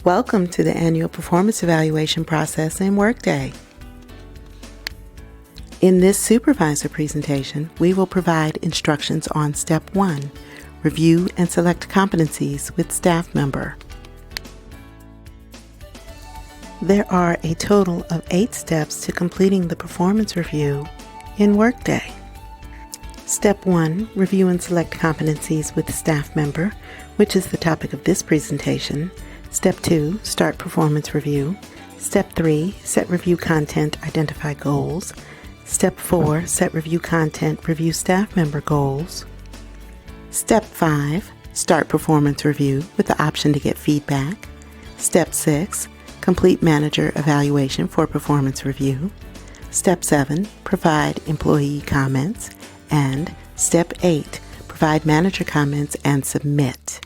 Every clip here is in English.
Welcome to the annual performance evaluation process in Workday. In this supervisor presentation, we will provide instructions on Step 1, Review and Select Competencies with Staff Member. There are a total of 8 steps to completing the performance review in Workday. Step 1, Review and Select Competencies with Staff Member, which is the topic of this presentation. Step 2, Start Performance Review. Step 3, Set Review Content, Identify Goals. Step 4, Set Review Content, Review Staff Member Goals. Step 5, Start Performance Review with the option to get feedback. Step 6, Complete Manager Evaluation for Performance Review. Step 7, Provide Employee Comments. And Step 8, Provide Manager Comments and Submit.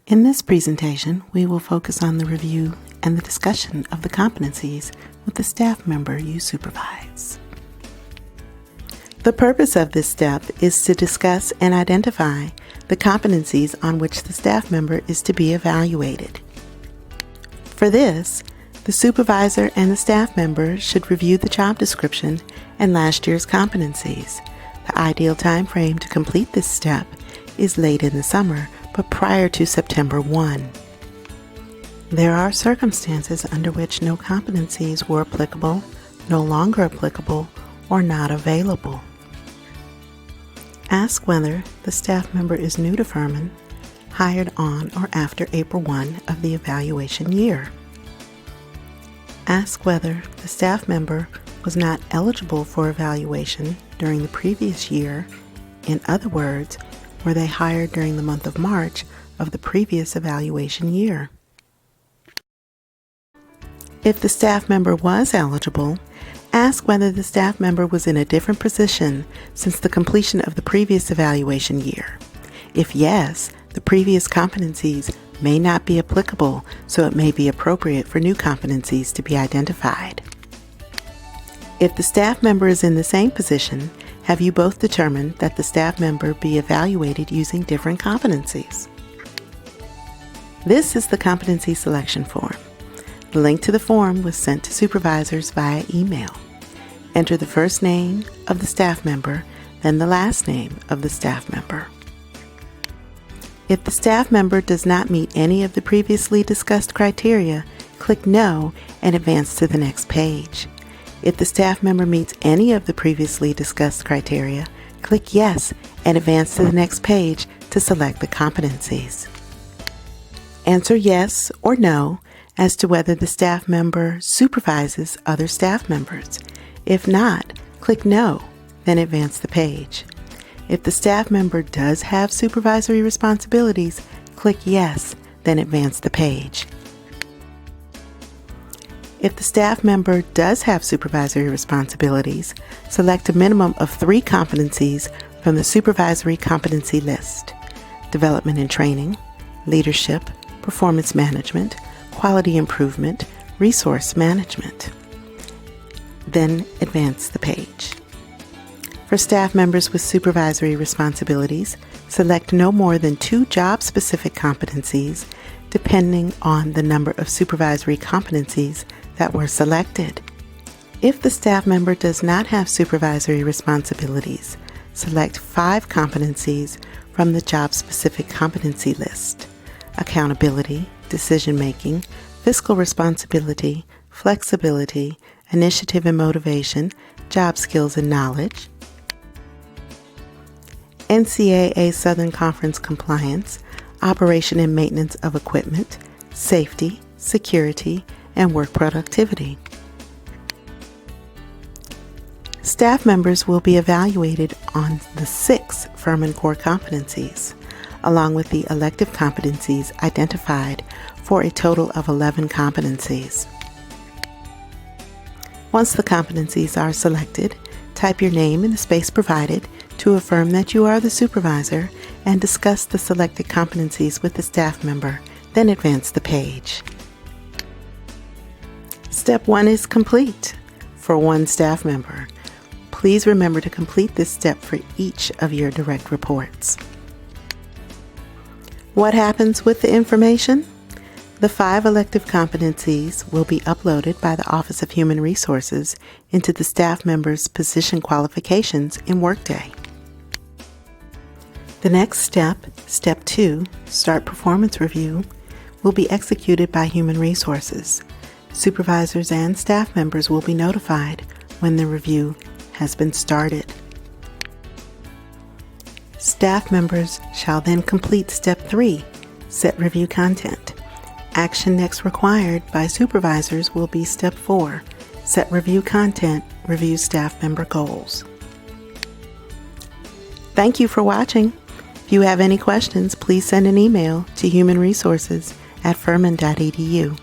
In this presentation, we will focus on the review and the discussion of the competencies with the staff member you supervise. The purpose of this step is to discuss and identify the competencies on which the staff member is to be evaluated. For this, the supervisor and the staff member should review the job description and last year's competencies. The ideal time frame to complete this step is late in the summer, but prior to September 1. There are circumstances under which no competencies were applicable, no longer applicable, or not available. Ask whether the staff member is new to Furman, hired on or after April 1 of the evaluation year. Ask whether the staff member was not eligible for evaluation during the previous year. In other words, were they hired during the month of March of the previous evaluation year? If the staff member was eligible, ask whether the staff member was in a different position since the completion of the previous evaluation year. If yes, the previous competencies may not be applicable, so it may be appropriate for new competencies to be identified. If the staff member is in the same position, have you both determined that the staff member be evaluated using different competencies? This is the competency selection form. The link to the form was sent to supervisors via email. Enter the first name of the staff member, then the last name of the staff member. If the staff member does not meet any of the previously discussed criteria, click No and advance to the next page. If the staff member meets any of the previously discussed criteria, click Yes and advance to the next page to select the competencies. Answer yes or no as to whether the staff member supervises other staff members. If not, click No, then advance the page. If the staff member does have supervisory responsibilities, click Yes, then advance the page. If the staff member does have supervisory responsibilities, select a minimum of 3 competencies from the supervisory competency list: development and training, leadership, performance management, quality improvement, resource management. Then advance the page. For staff members with supervisory responsibilities, select no more than 2 job-specific competencies, depending on the number of supervisory competencies that were selected. If the staff member does not have supervisory responsibilities, select 5 competencies from the job-specific competency list: accountability, decision-making, fiscal responsibility, flexibility, initiative and motivation, job skills and knowledge, NCAA Southern Conference compliance, operation and maintenance of equipment, safety, security, and work productivity. Staff members will be evaluated on the 6 Furman core competencies, along with the elective competencies identified for a total of 11 competencies. Once the competencies are selected, type your name in the space provided to affirm that you are the supervisor and discuss the selected competencies with the staff member, then advance the page. Step 1 is complete for 1 staff member. Please remember to complete this step for each of your direct reports. What happens with the information? The 5 elective competencies will be uploaded by the Office of Human Resources into the staff member's position qualifications in Workday. The next step, Step 2, Start Performance Review, will be executed by Human Resources. Supervisors and staff members will be notified when the review has been started. Staff members shall then complete Step 3, Set Review Content. Action next required by supervisors will be Step 4, Set Review Content, Review Staff Member Goals. Thank you for watching. If you have any questions, please send an email to humanresources@furman.edu.